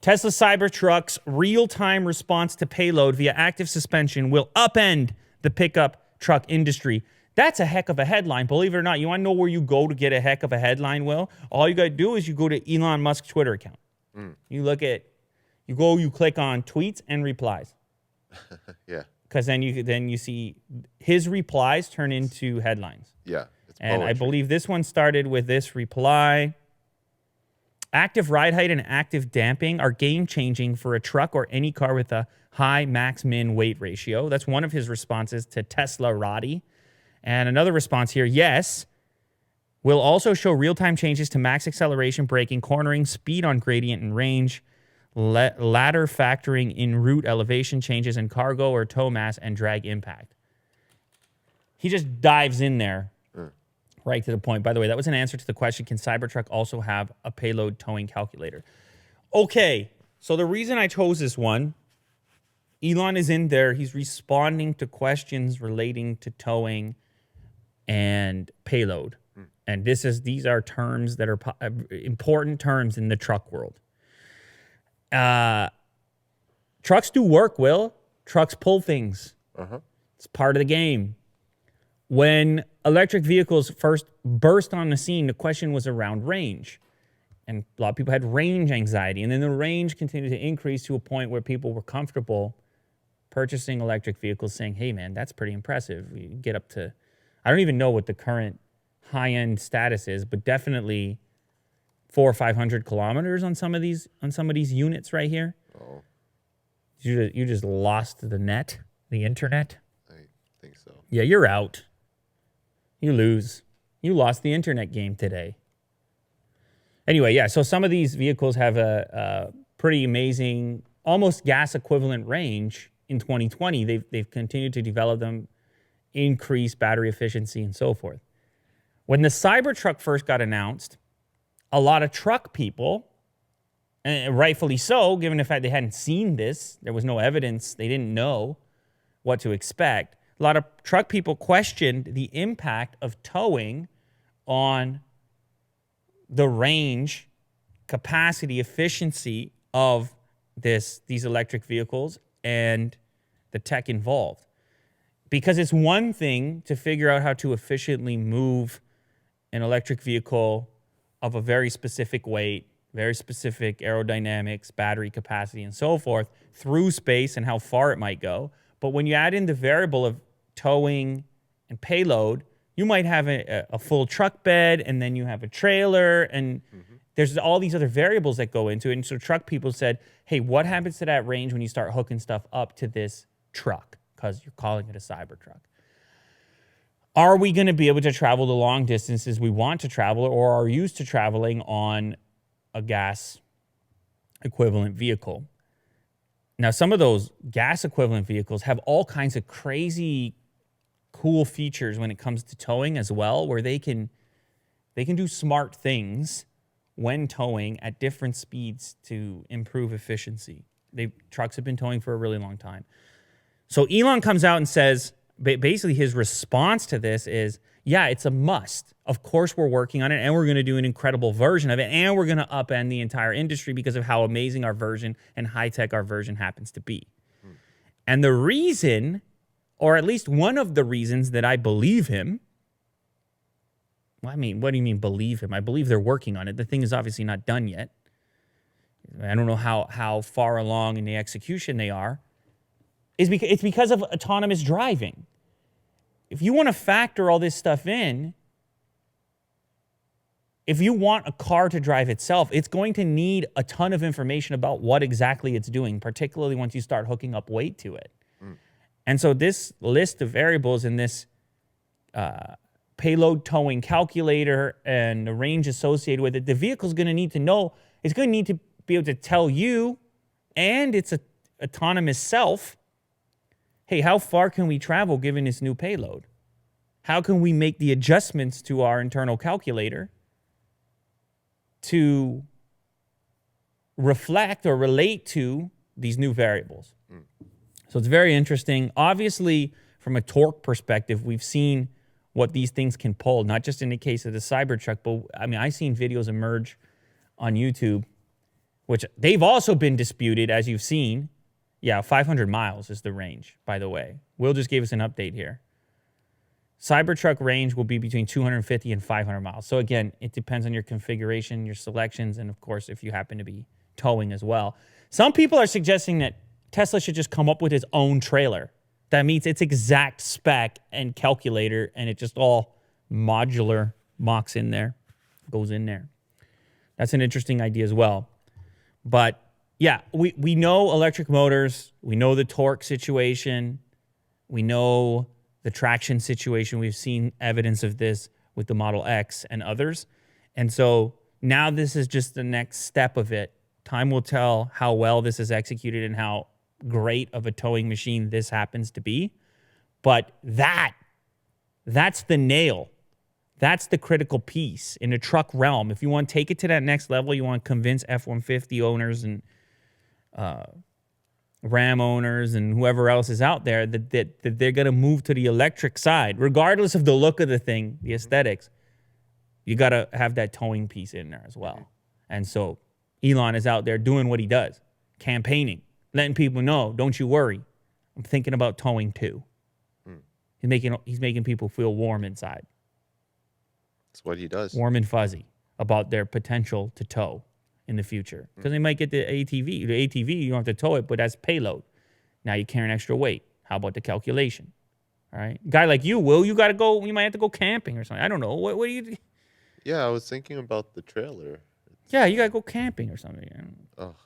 Tesla Cybertruck's real-time response to payload via active suspension will upend the pickup truck industry. That's a heck of a headline. Believe it or not, you want to know where you go to get a heck of a headline, Will? All you got to do is you go to Elon Musk's Twitter account. You click on tweets and replies. Yeah. Because then you see his replies turn into headlines. Yeah. It's And poetry. I believe this one started with this reply. Active ride height and active damping are game-changing for a truck or any car with a high max-min weight ratio. That's one of his responses to Tesla Roddy. And another response here, yes, will also show real-time changes to max acceleration, braking, cornering, speed on gradient and range, ladder factoring in route elevation changes in cargo or tow mass and drag impact. He just dives in there right to the point. By the way, that was an answer to the question, can Cybertruck also have a payload towing calculator? Okay, so the reason I chose this one, Elon is in there. He's responding to questions relating to towing and payload. And these are terms that are important terms in the truck world. Trucks do work, Will. Trucks pull things. It's part of the game. When electric vehicles first burst on the scene, the question was around range. And a lot of people had range anxiety. And then the range continued to increase to a point where people were comfortable purchasing electric vehicles saying, hey, man, that's pretty impressive. You get up to, I don't even know what the current high-end status is, but definitely 400 or 500 kilometers on some of these units right here. Oh, You just lost the net, the internet. I think so. Yeah, you're out. You lose. You lost the internet game today. Anyway, yeah, so some of these vehicles have a pretty amazing, almost gas equivalent range in 2020. They've continued to develop them, increase battery efficiency, and so forth. When the Cybertruck first got announced, a lot of truck people, and rightfully so, given the fact they hadn't seen this, there was no evidence, they didn't know what to expect. A lot of truck people questioned the impact of towing on the range, capacity, efficiency of these electric vehicles and the tech involved. Because it's one thing to figure out how to efficiently move an electric vehicle of a very specific weight, very specific aerodynamics, battery capacity, and so forth through space and how far it might go. But when you add in the variable of towing and payload, you might have a full truck bed, and then you have a trailer, and there's all these other variables that go into it. And so truck people said, hey, what happens to that range when you start hooking stuff up to this truck? Because you're calling it a Cybertruck. Are we going to be able to travel the long distances we want to travel or are used to traveling on a gas equivalent vehicle? Now, some of those gas equivalent vehicles have all kinds of crazy cool features when it comes to towing as well, where they can do smart things when towing at different speeds to improve efficiency. Trucks have been towing for a really long time. So Elon comes out and says, basically his response to this is, yeah, it's a must. Of course we're working on it, and we're going to do an incredible version of it, and we're going to upend the entire industry because of how amazing our version and high-tech our version happens to be. And the reason, or at least one of the reasons that I believe him, well, I mean, what do you mean believe him? I believe they're working on it. The thing is obviously not done yet. I don't know how far along in the execution they are. It's because of autonomous driving. If you want to factor all this stuff in, if you want a car to drive itself, it's going to need a ton of information about what exactly it's doing, particularly once you start hooking up weight to it. And so this list of variables in this payload towing calculator and the range associated with it, the vehicle's going to need to know, it's going to need to be able to tell you and its autonomous self, hey, how far can we travel given this new payload? How can we make the adjustments to our internal calculator to reflect or relate to these new variables? So it's very interesting. Obviously, from a torque perspective, we've seen what these things can pull, not just in the case of the Cybertruck, but I mean, I've seen videos emerge on YouTube which they've also been disputed, as you've seen. Yeah, 500 miles is the range, by the way. Will just gave us an update here. Cybertruck range will be between 250 and 500 miles. So again, it depends on your configuration, your selections, and of course, if you happen to be towing as well. Some people are suggesting that Tesla should just come up with its own trailer that meets its exact spec and calculator, and it just all modular mocks in there, goes in there. That's an interesting idea as well. But yeah, we know electric motors. We know the torque situation. We know the traction situation. We've seen evidence of this with the Model X and others. And so now this is just the next step of it. Time will tell how well this is executed and how great of a towing machine this happens to be. But that's the nail. That's the critical piece in the truck realm. If you want to take it to that next level, you want to convince F-150 owners and Ram owners and whoever else is out there that they're going to move to the electric side, regardless of the look of the thing, the aesthetics. You got to have that towing piece in there as well. And so Elon is out there doing what he does, campaigning, letting people know, don't you worry, I'm thinking about towing too. He's making people feel warm inside. That's what he does. Warm and fuzzy about their potential to tow in the future. Because they might get the ATV. The ATV, you don't have to tow it, but that's payload. Now you're carrying extra weight. How about the calculation? All right. Guy like you, Will, you got to go, you might have to go camping or something. I don't know. What do you... Yeah, I was thinking about the trailer. Yeah, you got to go camping or something. Oh,